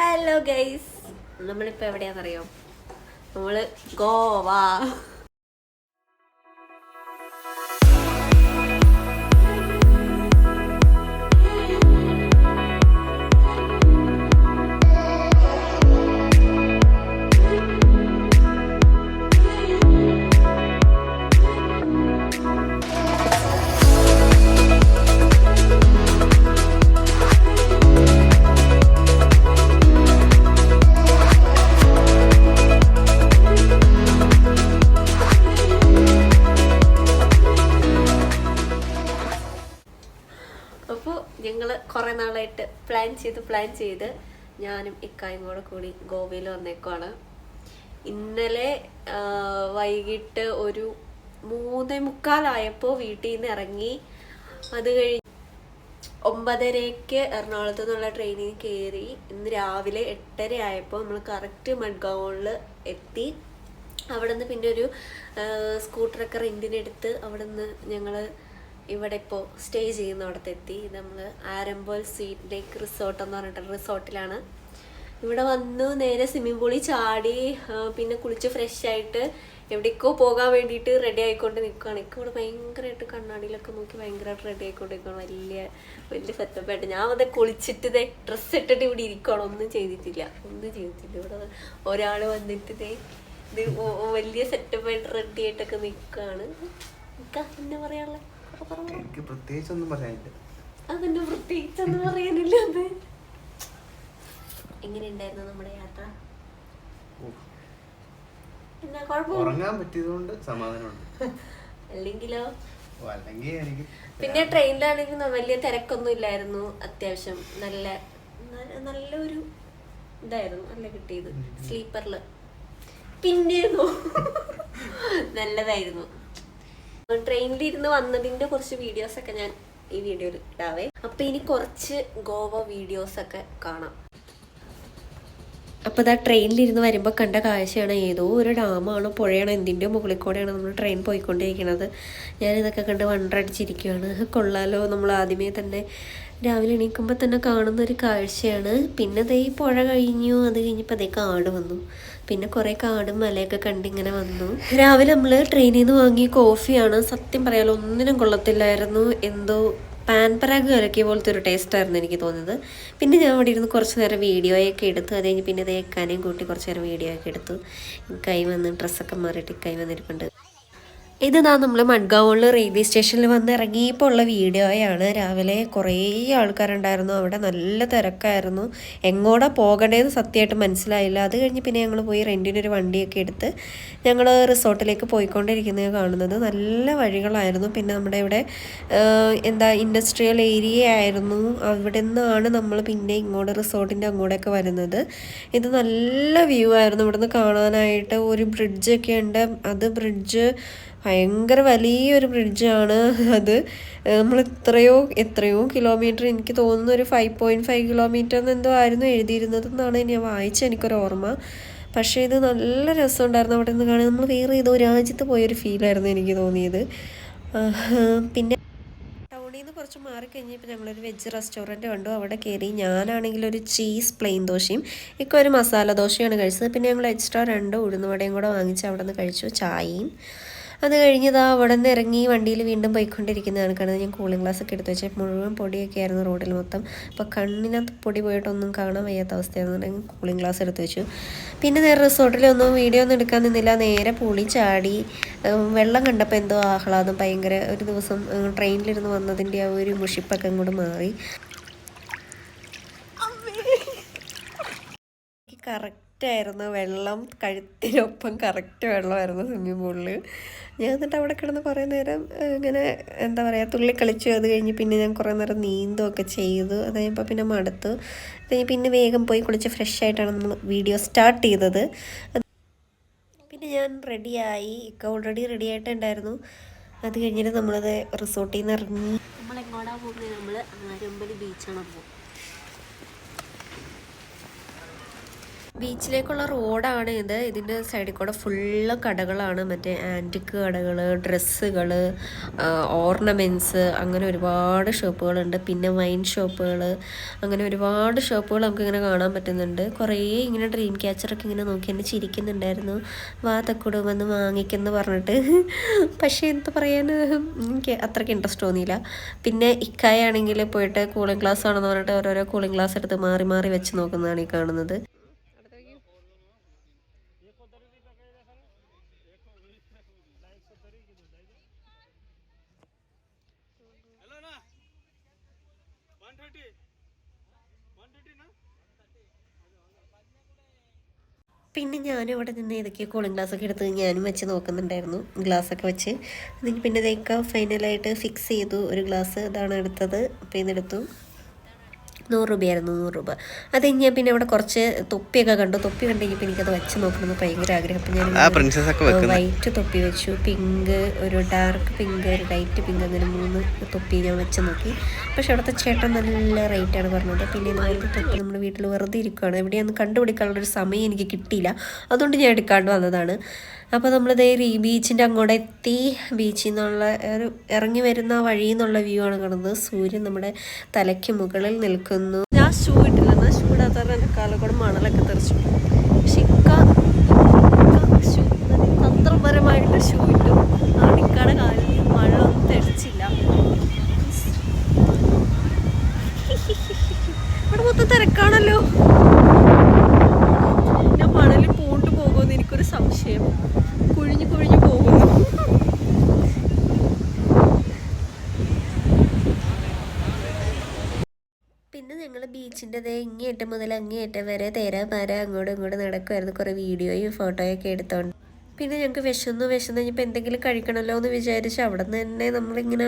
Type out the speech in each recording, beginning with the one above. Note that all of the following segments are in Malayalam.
ഹലോ ഗൈസ്, നമ്മളിപ്പോൾ എവിടെയാണെന്നറിയോ? നമ്മൾ ഗോവ. അപ്പോൾ ഞങ്ങൾ കുറേ നാളായിട്ട് പ്ലാൻ ചെയ്ത് ഞാനും ഇക്കായും കൂടി ഗോവയിൽ വന്നേക്കുവാണ്. ഇന്നലെ വൈകിട്ട് ഒരു 3:45 വീട്ടിൽ നിന്ന് ഇറങ്ങി. അത് കഴിഞ്ഞ് 9:30 എറണാകുളത്തു നിന്നുള്ള ട്രെയിനിൽ കയറി. ഇന്ന് രാവിലെ 8:30 ആയപ്പോൾ നമ്മൾ കറക്റ്റ് മഡ്ഗൗണിൽ എത്തി. അവിടെ നിന്ന് പിന്നെ ഒരു സ്കൂട്ടറൊക്കെ റെൻറ്റിനെടുത്ത് അവിടെ നിന്ന് ഞങ്ങൾ ഇവിടെ ഇപ്പോൾ സ്റ്റേ ചെയ്യുന്ന അവിടത്തെ എത്തി. നമ്മൾ ആരംബോൽ സ്വീറ്റ് ലേക്ക് റിസോർട്ട് എന്ന് പറഞ്ഞിട്ട് റിസോർട്ടിലാണ്. ഇവിടെ വന്നു നേരെ സ്വിമ്മിംഗ് പൂളിൽ ചാടി, പിന്നെ കുളിച്ച് ഫ്രഷ് ആയിട്ട് എവിടേക്കോ പോകാൻ വേണ്ടിയിട്ട് റെഡി ആയിക്കൊണ്ട് നിൽക്കുകയാണ്. ഇപ്പോൾ ഇവിടെ ഭയങ്കരമായിട്ട് കണ്ണാടിയിലൊക്കെ നോക്കി ഭയങ്കരമായിട്ട് റെഡി ആയിക്കൊണ്ട് നിൽക്കുകയാണ്. വലിയ സെറ്റപ്പായിട്ട് ഞാൻ വന്ന് കുളിച്ചിട്ട് ഡ്രസ്സ് ഇട്ടിട്ട് ഇവിടെ ഇരിക്കുകയാണ്. ഒന്നും ചെയ്തിട്ടില്ല. ഇവിടെ ഒരാൾ വന്നിട്ട് ഇത് വലിയ സെറ്റപ്പായിട്ട് റെഡി ആയിട്ടൊക്കെ നിൽക്കുകയാണ്. പിന്നെ പറയാനുള്ള എനിക്ക് പ്രത്യേകിച്ചൊന്നും പറയാനില്ല. അതിന്റെ പ്രത്യേകിച്ചൊന്നും പറയാനില്ല. അത് എങ്ങനെയുണ്ടായിരുന്നു നമ്മുടെ യാത്ര? എന്നാ കുഴപ്പമില്ല, ഉറങ്ങാൻ പറ്റിയതുകൊണ്ട് സമാധാനമുണ്ട്. അല്ലെങ്കിലോ? അല്ലെങ്കിൽ എനിക്ക് പിന്നെ ട്രെയിനിലാണെങ്കിൽ വലിയ തിരക്കൊന്നും ഇല്ലായിരുന്നു. അത്യാവശ്യം നല്ലൊരു ഇതായിരുന്നു അല്ല കിട്ടിയത് സ്ലീപ്പറില്. പിന്നെയോ നല്ലതായിരുന്നു. ട്രെയിനിലിരുന്ന് വന്നതിന്റെ കുറച്ച് വീഡിയോസൊക്കെ ഞാൻ ഈ വീഡിയോയിൽ ഇടാവേ. അപ്പൊ ഇനി കുറച്ച് ഗോവ വീഡിയോസൊക്കെ കാണാം. അപ്പോൾ ഇതാ ട്രെയിനിലിരുന്ന് വരുമ്പോൾ കണ്ട കാഴ്ചയാണ് ഏതോ ഒരു ഡാമാണോ പുഴയാണോ എന്തിൻ്റെയോ മുകളിൽ കൂടെയാണ് നമ്മൾ ട്രെയിൻ പോയിക്കൊണ്ടിരിക്കുന്നത്. ഞാനിതൊക്കെ കണ്ട് വണ്ടടിച്ചിരിക്കുകയാണ്. കൊള്ളാലോ, നമ്മൾ ആദ്യമേ തന്നെ രാവിലെ എണീക്കുമ്പോൾ തന്നെ കാണുന്ന ഒരു കാഴ്ചയാണ്. പിന്നെ ദേ ഈ പുഴ കഴിഞ്ഞു. അത് കഴിഞ്ഞപ്പോൾ അതേ കാട് വന്നു. പിന്നെ കുറേ കാടും മലയൊക്കെ കണ്ടിങ്ങനെ വന്നു. രാവിലെ നമ്മൾ ട്രെയിനിൽ നിന്ന് വാങ്ങിയ കോഫിയാണ്. സത്യം പറയാലോ ഒന്നിനും കൊള്ളത്തില്ലായിരുന്നു. എന്തോ പാൻ പരാഗ് കലക്കിയ പോലത്തെ ഒരു ടേസ്റ്റായിരുന്നു എനിക്ക് തോന്നുന്നത്. പിന്നെ ഞാൻ അവിടെ ഇരുന്ന് കുറച്ച് നേരം വീഡിയോയൊക്കെ എടുത്തു. അത് കഴിഞ്ഞ് പിന്നെ തേക്കാനെയും കൂട്ടി കുറച്ച് നേരം വീഡിയോ ഒക്കെ എടുത്തു. കൈ വന്ന് ഡ്രസ്സൊക്കെ മാറിയിട്ട് കൈ വന്നിരിപ്പുണ്ട്. ഇതാ നമ്മൾ മഡ്ഗൗണിൽ റെയിൽവേ സ്റ്റേഷനിൽ വന്ന് ഇറങ്ങിയപ്പോൾ ഉള്ള വീഡിയോയാണ്. രാവിലെ കുറേ ആൾക്കാരുണ്ടായിരുന്നു. അവിടെ നല്ല തിരക്കായിരുന്നു. എങ്ങോട്ടാ പോകണേന്ന് സത്യമായിട്ട് മനസ്സിലായില്ല. അത് കഴിഞ്ഞ് പിന്നെ ഞങ്ങൾ പോയി റെൻറ്റിനൊരു വണ്ടിയൊക്കെ എടുത്ത് ഞങ്ങൾ റിസോർട്ടിലേക്ക് പോയിക്കൊണ്ടിരിക്കുന്നത് കാണുന്നത്. നല്ല വഴികളായിരുന്നു. പിന്നെ നമ്മുടെ ഇവിടെ ഇൻഡസ്ട്രിയൽ ഏരിയ ആയിരുന്നു. അവിടെ നിന്നാണ് നമ്മൾ പിന്നെ ഇങ്ങോട്ട് റിസോർട്ടിൻ്റെ അങ്ങോട്ടൊക്കെ വരുന്നത്. ഇത് നല്ല വ്യൂ ആയിരുന്നു ഇവിടുന്ന് കാണാനായിട്ട്. ഒരു ബ്രിഡ്ജൊക്കെ ഉണ്ട്. അത് ബ്രിഡ്ജ് ഭയങ്കര വലിയൊരു ബ്രിഡ്ജാണ്. അത് നമ്മൾ എത്രയോ കിലോമീറ്റർ, എനിക്ക് തോന്നുന്നു ഒരു 5.5 കിലോമീറ്റർ എന്തോ ആയിരുന്നു എഴുതിയിരുന്നതെന്നാണ് ഞാൻ വായിച്ചത്, എനിക്കൊരു ഓർമ്മ. പക്ഷേ ഇത് നല്ല രസമുണ്ടായിരുന്നു അവിടെ നിന്ന് കാണാൻ. നമ്മൾ വേറെ ഏതോ രാജ്യത്ത് പോയൊരു ഫീലായിരുന്നു എനിക്ക് തോന്നിയത്. പിന്നെ ടൗണിൽ നിന്ന് കുറച്ച് മാറിക്കഴിഞ്ഞപ്പോൾ ഞങ്ങളൊരു വെജ് റെസ്റ്റോറൻറ്റ് കണ്ടു. അവിടെ കയറി. ഞാനാണെങ്കിൽ ഒരു ചീസ് പ്ലെയിൻ ദോശയും ഒരു മസാല ദോശയാണ് കഴിച്ചത്. പിന്നെ ഞങ്ങൾ എക്സ്ട്രാ 2 ഉഴുന്നുവടയും കൂടെ വാങ്ങിച്ച് അവിടെ നിന്ന് കഴിച്ചു, ചായയും. അത് കഴിഞ്ഞതാ അവിടെ നിന്ന് ഇറങ്ങി വണ്ടിയിൽ വീണ്ടും പോയിക്കൊണ്ടിരിക്കുന്നതാണ് കാണുന്നത്. ഞാൻ കൂളിംഗ് ഗ്ലാസ് ഒക്കെ എടുത്ത് വെച്ചാൽ മുഴുവൻ പൊടിയൊക്കെ ആയിരുന്നു റോഡിൽ മൊത്തം. അപ്പോൾ കണ്ണിനകത്ത് പൊടി പോയിട്ടൊന്നും കാണാൻ വയ്യാത്ത അവസ്ഥയാണെന്നുണ്ടെങ്കിൽ കൂളിംഗ് ഗ്ലാസ് എടുത്ത് വെച്ചു. പിന്നെ നേരെ റിസോർട്ടിലൊന്നും വീഡിയോ ഒന്നും എടുക്കാൻ നിന്നില്ല. നേരെ പുളി ചാടി. വെള്ളം കണ്ടപ്പോൾ എന്തോ ആഹ്ലാദം. ഭയങ്കര ഒരു ദിവസം ട്രെയിനിലിരുന്ന് വന്നതിൻ്റെ ആ ഒരു മുഷിപ്പൊക്കെ അങ്ങോട്ട് മാറി. കറക്റ്റായിരുന്നു വെള്ളം, കഴുത്തിനൊപ്പം കറക്റ്റ് വെള്ളമായിരുന്നു സ്വിമ്മിംഗ് പൂളിൽ. ഞാൻ എന്നിട്ട് അവിടെ കിടന്ന് കുറേ നേരം ഇങ്ങനെ തുള്ളി കളിച്ചു. അത് കഴിഞ്ഞ് പിന്നെ ഞാൻ കുറേ നേരം നീന്തുമൊക്കെ ചെയ്തു. അത് കഴിഞ്ഞപ്പോൾ പിന്നെ മടുത്തു. പിന്നെ വേഗം പോയി കുളിച്ച് ഫ്രഷ് ആയിട്ടാണ് നമ്മൾ വീഡിയോ സ്റ്റാർട്ട് ചെയ്തത്. പിന്നെ ഞാൻ റെഡിയായി. ഓൾറെഡി റെഡി ആയിട്ടുണ്ടായിരുന്നു. അത് കഴിഞ്ഞിട്ട് നമ്മളത് റിസോർട്ടിൽ നിന്ന് ഇറങ്ങി. നമ്മളെങ്ങോട്ടാണ് പോകുന്നത്? നമ്മൾ ആരംബലി ബീച്ചാണ് പോകുന്നത്. ബീച്ചിലേക്കുള്ള റോഡാണ് ഇത്. ഇതിൻ്റെ സൈഡിൽ കൂടെ ഫുള്ള് കടകളാണ്, മറ്റേ ആൻറ്റിക് കടകൾ, ഡ്രസ്സുകൾ, ഓർണമെൻറ്റ്സ്, അങ്ങനെ ഒരുപാട് ഷോപ്പുകളുണ്ട്. പിന്നെ വൈൻ ഷോപ്പുകൾ, അങ്ങനെ ഒരുപാട് ഷോപ്പുകൾ നമുക്കിങ്ങനെ കാണാൻ പറ്റുന്നുണ്ട്. കുറേ ഇങ്ങനെ ഡ്രീം ക്യാച്ചറൊക്കെ ഇങ്ങനെ നോക്കി എന്നെ ചിരിക്കുന്നുണ്ടായിരുന്നു, വാ തക്കുടു വന്ന് വാങ്ങിക്കെന്ന് പറഞ്ഞിട്ട്. പക്ഷേ എന്താ പറയാൻ, എനിക്ക് അത്രയ്ക്ക് ഇൻട്രസ്റ്റ് തോന്നിയില്ല. പിന്നെ ഇക്കായാണെങ്കിൽ പോയിട്ട് കൂളിംഗ് ഗ്ലാസ് ആണെന്ന് പറഞ്ഞിട്ട് ഓരോരോ കൂളിംഗ് ഗ്ലാസ് എടുത്ത് മാറി മാറി വെച്ച് നോക്കുന്നതാണ് ഈ കാണുന്നത്. പിന്നെ ഞാനും അവിടെ നിന്ന് ഏതൊക്കെയോ കൂളിംഗ് ഗ്ലാസ്സൊക്കെ എടുത്ത് ഞാനും വെച്ച് നോക്കുന്നുണ്ടായിരുന്നു, ഗ്ലാസ്സൊക്കെ വെച്ച്. എന്നിട്ട് പിന്നെ ഇതൊക്കെ ഫൈനലായിട്ട് ഫിക്സ് ചെയ്തു. ഒരു ഗ്ലാസ് ഇതാണ് എടുത്തത്. അപ്പോൾ ഇതെടുത്തു. 100 രൂപയായിരുന്നു, 100 രൂപ. അത് കഴിഞ്ഞാൽ പിന്നെ അവിടെ കുറച്ച് തൊപ്പിയൊക്കെ കണ്ടു. തൊപ്പി കണ്ടു കഴിഞ്ഞപ്പോൾ എനിക്കത് വെച്ച് നോക്കണമെന്ന് ഭയങ്കര ആഗ്രഹം. അപ്പം ഞാൻ വൈറ്റ് തൊപ്പി വെച്ചു, പിങ്ക്, ഒരു ഡാർക്ക് പിങ്ക്, ഒരു ലൈറ്റ് പിങ്ക്, അങ്ങനെ 3 തൊപ്പി ഞാൻ വെച്ച് നോക്കി. പക്ഷെ അവിടുത്തെ ചേട്ടൻ നല്ല റേറ്റാണ് പറഞ്ഞത്. പിന്നെ ഇതുപോലത്തെ തൊപ്പി നമ്മുടെ വീട്ടിൽ വെറുതെ ഇരിക്കുകയാണ്, എവിടെയൊന്നും കണ്ടുപിടിക്കാനുള്ളൊരു സമയം എനിക്ക് കിട്ടിയില്ല, അതുകൊണ്ട് ഞാൻ എടുക്കാണ്ട് വന്നതാണ്. അപ്പോൾ നമ്മളിതേ ബീച്ചിൻ്റെ അങ്ങോട്ട് എത്തി. ബീച്ചിൽ നിന്നുള്ള ഒരു ഇറങ്ങി വരുന്ന വഴിയിൽ നിന്നുള്ള വ്യൂ ആണ് കാണുന്നത്. സൂര്യൻ നമ്മുടെ തലയ്ക്ക് മുകളിൽ നിൽക്കുന്നു. ഞാൻ ഷൂ ഇട്ടില്ല, എന്നാൽ ഷൂ ഇടാത്ത എൻ്റെ കാലക്കൂടെ മണലൊക്കെ തെറിച്ചു. പക്ഷെ ഷൂ തന്ത്രപരമായിട്ട് ഷൂ ഇട്ടു. അടിക്കാടെ കാലിൽ മഴ ഒന്നും തെറിച്ചില്ല. ഇവിടെ മൊത്തം തിരക്കാണല്ലോ. ഞാൻ മണലിൽ പോണ്ടു പോകുമെന്ന് എനിക്കൊരു സംശയം. കുഴിഞ്ഞു കുഴിഞ്ഞു പോകുന്നു. പിന്നെ ഞങ്ങൾ ബീച്ചിൻ്റെ ഇങ്ങേയറ്റം മുതൽ അങ്ങേയറ്റം വരെ തേരാപാര അങ്ങോട്ടും ഇങ്ങോട്ടും നടക്കുമായിരുന്നു. കുറേ വീഡിയോയും ഫോട്ടോയൊക്കെ എടുത്തോണ്ട്. പിന്നെ ഞങ്ങൾക്ക് വിശന്ന് കഴിഞ്ഞപ്പോൾ എന്തെങ്കിലും കഴിക്കണമല്ലോ എന്ന് വിചാരിച്ച് അവിടെ നിന്ന് തന്നെ നമ്മളിങ്ങനെ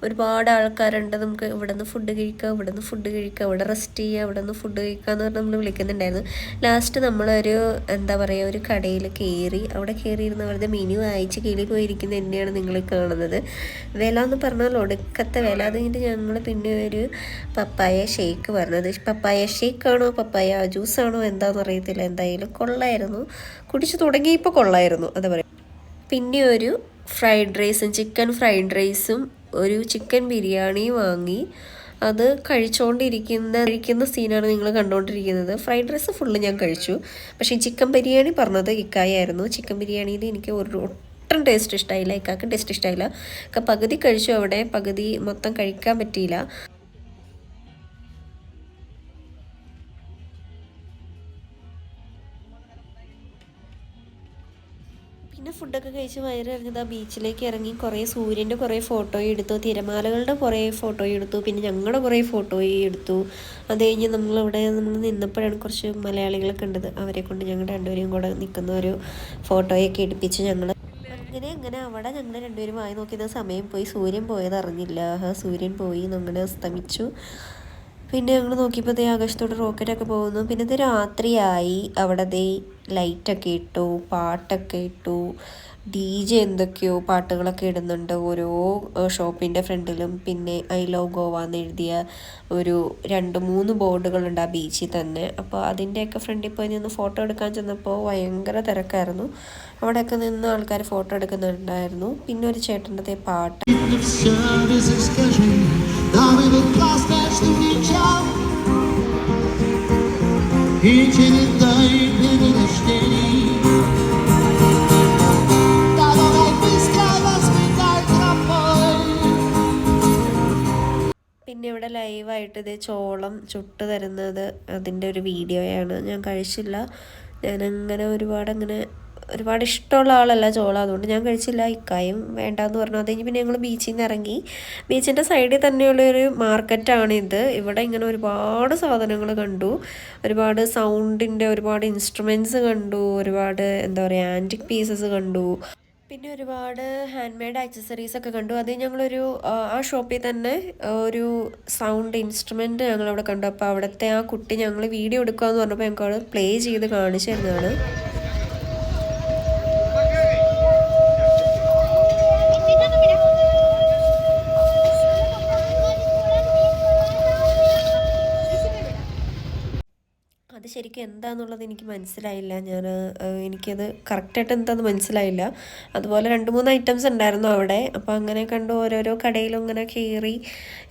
ഒരുപാട് ആൾക്കാരുണ്ട്, നമുക്ക് ഇവിടെ നിന്ന് ഫുഡ് കഴിക്കുക, ഇവിടെ നിന്ന് ഫുഡ് കഴിക്കുക, ഇവിടെ റെസ്റ്റ് ചെയ്യുക, ഇവിടെ നിന്ന് ഫുഡ് കഴിക്കുക എന്ന് പറഞ്ഞ് നമ്മൾ വിളിക്കുന്നുണ്ടായിരുന്നു. ലാസ്റ്റ് നമ്മളൊരു എന്താ പറയുക, ഒരു കടയിൽ കയറി. അവിടെ കയറിയിരുന്ന അവരുടെ മെനു അയച്ച് കീഴിൽ പോയിരിക്കുന്നത് തന്നെയാണ് നിങ്ങൾ കാണുന്നത്. വില എന്ന് പറഞ്ഞാൽ ഒടുക്കത്തെ വില. അത് കഴിഞ്ഞിട്ട് ഞങ്ങൾ പിന്നെ ഒരു പപ്പായ ഷേക്ക് പറഞ്ഞത്. പപ്പായ ഷേക്കാണോ പപ്പായ ജ്യൂസാണോ എന്താണെന്ന് അറിയത്തില്ല, എന്തായാലും കൊള്ളായിരുന്നു. കുടിച്ച് തുടങ്ങിയപ്പോൾ കൊള്ളായിരുന്നു, എന്താ പറയുക. പിന്നെ ഒരു ഫ്രൈഡ് റൈസും, ചിക്കൻ ഫ്രൈഡ് റൈസും ഒരു ചിക്കൻ ബിരിയാണിയും വാങ്ങി. അത് കഴിക്കുന്ന സീനാണ് നിങ്ങൾ കണ്ടുകൊണ്ടിരിക്കുന്നത്. ഫ്രൈഡ് റൈസ് ഫുള്ള് ഞാൻ കഴിച്ചു. പക്ഷേ ഈ ചിക്കൻ ബിരിയാണി പറഞ്ഞത് ഇക്കായായിരുന്നു. ചിക്കൻ ബിരിയാണിയിൽ എനിക്ക് ഒട്ടും ടേസ്റ്റ് ഇഷ്ടമായില്ല, ഇക്കാക്കും ടേസ്റ്റ് ഇഷ്ടമായില്ല. പകുതി കഴിച്ചു, അവിടെ പകുതി മൊത്തം കഴിക്കാൻ പറ്റിയില്ല. പിന്നെ ഫുഡൊക്കെ കഴിച്ച് വയറിറങ്ങിയത് ആ ബീച്ചിലേക്ക് ഇറങ്ങി കുറേ സൂര്യൻ്റെ കുറേ ഫോട്ടോ എടുത്തു, തിരമാലകളുടെ കുറേ ഫോട്ടോ എടുത്തു, പിന്നെ ഞങ്ങളുടെ കുറേ ഫോട്ടോ എടുത്തു. അത് കഴിഞ്ഞ് നമ്മൾ നിന്നപ്പോഴാണ് കുറച്ച് മലയാളികളെ കണ്ടത്. അവരെ കൊണ്ട് ഞങ്ങൾ രണ്ടുപേരും കൂടെ നിൽക്കുന്ന ഒരു ഫോട്ടോയൊക്കെ എടുപ്പിച്ച് ഞങ്ങൾ അങ്ങനെ അവിടെ ഞങ്ങൾ രണ്ടുപേരും വായി നോക്കിയത് സമയം പോയി. സൂര്യൻ പോയത് അറിഞ്ഞില്ല. സൂര്യൻ പോയി, നമ്മൾ അസ്തമിച്ചു. പിന്നെ ഞങ്ങൾ നോക്കിയപ്പോൾ ആകാശത്തോടെ റോക്കറ്റൊക്കെ പോകുന്നു. പിന്നെ ഇത് രാത്രിയായി. അവിടെ ലൈറ്റൊക്കെ ഇട്ടു, പാട്ടൊക്കെ ഇട്ടു, DJ എന്തൊക്കെയോ പാട്ടുകളൊക്കെ ഇടുന്നുണ്ട് ഓരോ ഷോപ്പിൻ്റെ ഫ്രണ്ടിലും. പിന്നെ ഐ ലവ് ഗോവ എന്നെഴുതിയ ഒരു 2-3 ബോർഡുകളുണ്ട് ആ ബീച്ചിൽ തന്നെ. അപ്പോൾ അതിൻ്റെയൊക്കെ ഫ്രണ്ടിൽ പോയി നിന്ന് ഫോട്ടോ എടുക്കാൻ ചെന്നപ്പോൾ ഭയങ്കര തിരക്കായിരുന്നു. അവിടെയൊക്കെ നിന്ന് ആൾക്കാർ ഫോട്ടോ എടുക്കുന്നുണ്ടായിരുന്നു. പിന്നെ ഒരു ചേട്ടൻ്റെ പാട്ട്. പിന്നെ ഇവിടെ ലൈവായിട്ട് ചോളം ചുട്ട് തരുന്നത്, അതിൻ്റെ ഒരു വീഡിയോയാണ്. ഞാൻ കഴിച്ചില്ല. ഞാനങ്ങനെ ഒരുപാട് ഇഷ്ടമുള്ള ആളല്ല ചോളം, അതുകൊണ്ട് ഞാൻ കഴിച്ചില്ല. ഇക്കായും വേണ്ടാന്ന് പറഞ്ഞു. അത് കഴിഞ്ഞ് പിന്നെ ഞങ്ങൾ ബീച്ചിൽ നിന്ന് ഇറങ്ങി. ബീച്ചിൻ്റെ സൈഡിൽ തന്നെയുള്ളൊരു മാർക്കറ്റാണിത്. ഇവിടെ ഇങ്ങനെ ഒരുപാട് സാധനങ്ങൾ കണ്ടു, ഒരുപാട് സൗണ്ടിൻ്റെ ഒരുപാട് ഇൻസ്ട്രുമെൻറ്റ്സ് കണ്ടു, ഒരുപാട് എന്താ പറയുക ആൻറ്റിക് പീസസ് കണ്ടു. പിന്നെ ഒരുപാട് ഹാൻഡ് മെയ്ഡ് ആക്സസറീസ് ഒക്കെ കണ്ടു. അത് ഞങ്ങളൊരു ആ ഷോപ്പിൽ തന്നെ ഒരു സൗണ്ട് ഇൻസ്ട്രുമെൻറ്റ് ഞങ്ങളവിടെ കണ്ടു. അപ്പോൾ അവിടുത്തെ ആ കുട്ടി ഞങ്ങൾ വീഡിയോ എടുക്കുകയെന്ന് പറഞ്ഞപ്പോൾ ഞങ്ങൾക്ക് അവിടെ പ്ലേ ചെയ്ത് കാണിച്ചു തരുന്നതാണ്. അത് ശരിക്കും എന്താണെന്നുള്ളത് എനിക്ക് മനസ്സിലായില്ല. എനിക്കത് കറക്റ്റായിട്ട് എന്താണെന്ന് മനസ്സിലായില്ല. അതുപോലെ 2-3 ഐറ്റംസ് ഉണ്ടായിരുന്നു അവിടെ. അപ്പോൾ അങ്ങനെ കണ്ട് ഓരോരോ കടയിലും ഇങ്ങനെ കയറി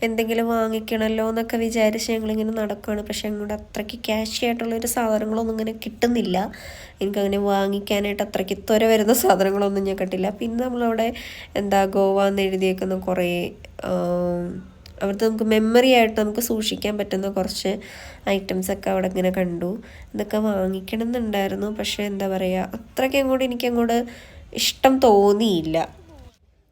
എന്തെങ്കിലും വാങ്ങിക്കണമല്ലോ എന്നൊക്കെ വിചാരിച്ച് ഞങ്ങളിങ്ങനെ നടക്കുകയാണ്. പക്ഷെ അങ്ങോട്ട് അത്രയ്ക്ക് ക്യാഷി ആയിട്ടുള്ളൊരു സാധനങ്ങളൊന്നും ഇങ്ങനെ കിട്ടുന്നില്ല. എനിക്കങ്ങനെ വാങ്ങിക്കാനായിട്ട് അത്രയ്ക്ക് ത്വര വരുന്ന സാധനങ്ങളൊന്നും ഞാൻ കിട്ടില്ല. പിന്നെ നമ്മളവിടെ ഗോവ എന്ന് എഴുതിയേക്കുന്ന കുറേ അവിടുത്തെ നമുക്ക് മെമ്മറി ആയിട്ട് നമുക്ക് സൂക്ഷിക്കാൻ പറ്റുന്ന കുറച്ച് ഐറ്റംസൊക്കെ അവിടെ ഇങ്ങനെ കണ്ടു. ഇതൊക്കെ വാങ്ങിക്കണം എന്നുണ്ടായിരുന്നു. പക്ഷേ എന്താ പറയുക, അത്രയ്ക്ക് എനിക്കങ്ങോട്ട് ഇഷ്ടം തോന്നിയില്ല.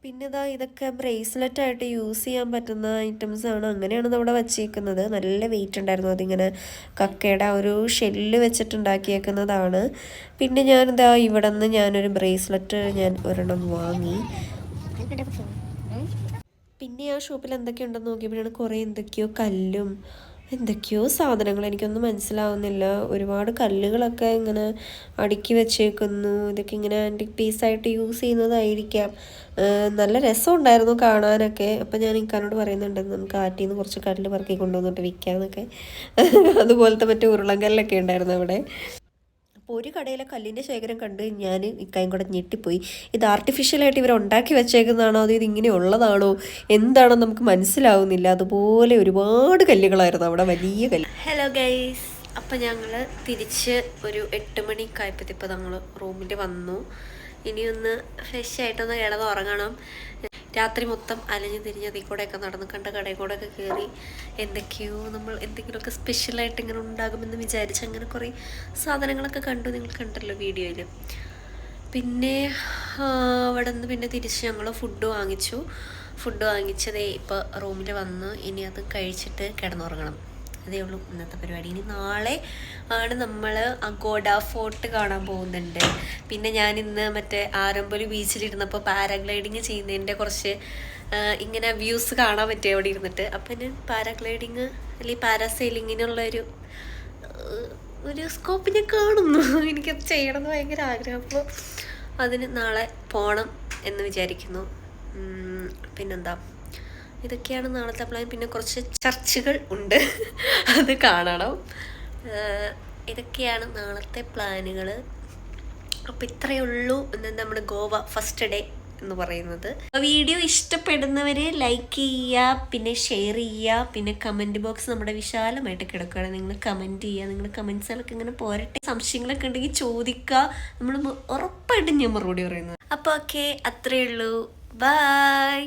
പിന്നെ ഇതൊക്കെ ബ്രേസ്ലെറ്റായിട്ട് യൂസ് ചെയ്യാൻ പറ്റുന്ന ഐറ്റംസാണ്. അങ്ങനെയാണ് അവിടെ വച്ചേക്കുന്നത്. നല്ല വെയിറ്റ് ഉണ്ടായിരുന്നു. അതിങ്ങനെ കക്കയുടെ ഒരു ഷെല്ല് വെച്ചിട്ടുണ്ടാക്കിയേക്കുന്നതാണ്. പിന്നെ ഇവിടെ നിന്ന് ഞാനൊരു ബ്രേസ്ലെറ്റ് ഒരെണ്ണം വാങ്ങി. പിന്നെ ആ ഷോപ്പിൽ എന്തൊക്കെയുണ്ടെന്ന് നോക്കിയപ്പോഴാണ് കുറേ എന്തൊക്കെയോ കല്ലും എന്തൊക്കെയോ സാധനങ്ങൾ, എനിക്കൊന്നും മനസ്സിലാവുന്നില്ല. ഒരുപാട് കല്ലുകളൊക്കെ ഇങ്ങനെ അടുക്കി വെച്ചേക്കുന്നു. ഇതൊക്കെ ഇങ്ങനെ ആൻറ്റിക് പീസായിട്ട് യൂസ് ചെയ്യുന്നതായിരിക്കാം. നല്ല രസമുണ്ടായിരുന്നു കാണാനൊക്കെ. അപ്പം ഞാൻ ഇക്കാനോട് പറയുന്നുണ്ട്, നമുക്ക് ആറ്റിൽ നിന്ന് കുറച്ച് കല്ല് പറക്കി കൊണ്ടുവന്നിട്ട് വിൽക്കാമെന്നൊക്കെ. അതുപോലത്തെ മറ്റേ ഉരുളൻ കല്ലൊക്കെ ഉണ്ടായിരുന്നു അവിടെ. അപ്പോൾ ഒരു കടയിലെ കല്ലിൻ്റെ ശേഖരം കണ്ട് ഞാൻ ഇക്കായും കൂടെ ഞെട്ടിപ്പോയി. ഇത് ആർട്ടിഫിഷ്യലായിട്ട് ഇവർ ഉണ്ടാക്കി വെച്ചേക്കുന്നതാണോ, അത് ഇതിങ്ങനെ ഉള്ളതാണോ എന്താണെന്ന് നമുക്ക് മനസ്സിലാവുന്നില്ല. അതുപോലെ ഒരുപാട് കല്ലുകളായിരുന്നു അവിടെ, വലിയ കല്ല്. ഹലോ ഗൈസ്, അപ്പം ഞങ്ങൾ തിരിച്ച് ഒരു 8 മണിക്കായപ്പോൾ ഇപ്പോൾ ഞങ്ങൾ റൂമിൽ വന്നു. ഇനിയൊന്ന് ഫ്രഷ് ആയിട്ടൊന്ന് കിടന്നുറങ്ങണം. രാത്രി മൊത്തം അലഞ്ഞു തിരിഞ്ഞ് അതിൽ കൂടെയൊക്കെ നടന്ന് കണ്ട കടയിൽ കൂടെയൊക്കെ കയറി നമ്മൾ എന്തെങ്കിലുമൊക്കെ സ്പെഷ്യലായിട്ട് ഇങ്ങനെ ഉണ്ടാകുമെന്ന് വിചാരിച്ച് അങ്ങനെ കുറേ സാധനങ്ങളൊക്കെ കണ്ടു. നിങ്ങൾ കണ്ടല്ലോ വീഡിയോയിൽ. പിന്നെ അവിടെ നിന്ന് പിന്നെ തിരിച്ച് ഞങ്ങൾ ഫുഡ് വാങ്ങിച്ചതേ ഇപ്പോൾ റൂമിൽ വന്ന് ഇനി അത് കഴിച്ചിട്ട് കിടന്നുറങ്ങണം. അതേ ഉള്ളൂ ഇന്നത്തെ പരിപാടി. ഇനി നാളെ ആണ് നമ്മൾ അഗോഡ ഫോർട്ട് കാണാൻ പോകുന്നുണ്ട്. പിന്നെ ഞാൻ ഇന്ന് മറ്റേ ആരമ്പലി ബീച്ചിലിരുന്നപ്പോൾ പാരാഗ്ലൈഡിങ് ചെയ്യുന്നതിൻ്റെ കുറച്ച് ഇങ്ങനെ വ്യൂസ് കാണാൻ പറ്റും അവിടെ ഇരുന്നിട്ട്. അപ്പം ഞാൻ പാരാഗ്ലൈഡിങ് അല്ലെങ്കിൽ പാരാസെയിലിങ്ങിനുള്ള ഒരു സ്കോപ്പ് ഞാൻ കാണുന്നു. എനിക്കത് ചെയ്യണമെന്ന് ഭയങ്കര ആഗ്രഹം. അപ്പോൾ അതിന് നാളെ പോകണം എന്ന് വിചാരിക്കുന്നു. പിന്നെന്താ, ഇതൊക്കെയാണ് നാളത്തെ പ്ലാൻ. പിന്നെ കുറച്ച് ചർച്ചകൾ ഉണ്ട്, അത് കാണണം. ഇതൊക്കെയാണ് നാളത്തെ പ്ലാനുകൾ. അപ്പോൾ ഇത്രയേ ഉള്ളൂ ഇന്ന് നമ്മുടെ ഗോവ ഫസ്റ്റ് ഡേ എന്ന് പറയുന്നത്. വീഡിയോ ഇഷ്ടപ്പെടുന്നവർ ലൈക്ക് ചെയ്യുക, പിന്നെ ഷെയർ ചെയ്യുക, പിന്നെ കമൻറ്റ് ബോക്സ് നമ്മുടെ വിശാലമായിട്ട് കിടക്കുകയാണ്. നിങ്ങൾ കമൻറ്റ് ചെയ്യുക, നിങ്ങളുടെ കമൻറ്റ്സുകളൊക്കെ ഇങ്ങനെ പോരട്ടെ. സംശയങ്ങളൊക്കെ ഉണ്ടെങ്കിൽ ചോദിക്കുക, നമ്മൾ ഉറപ്പായിട്ടും ഞാൻ മറുപടി പറയുന്നത്. അപ്പോൾ ഓക്കെ, അത്രയേ ഉള്ളൂ. ബൈ.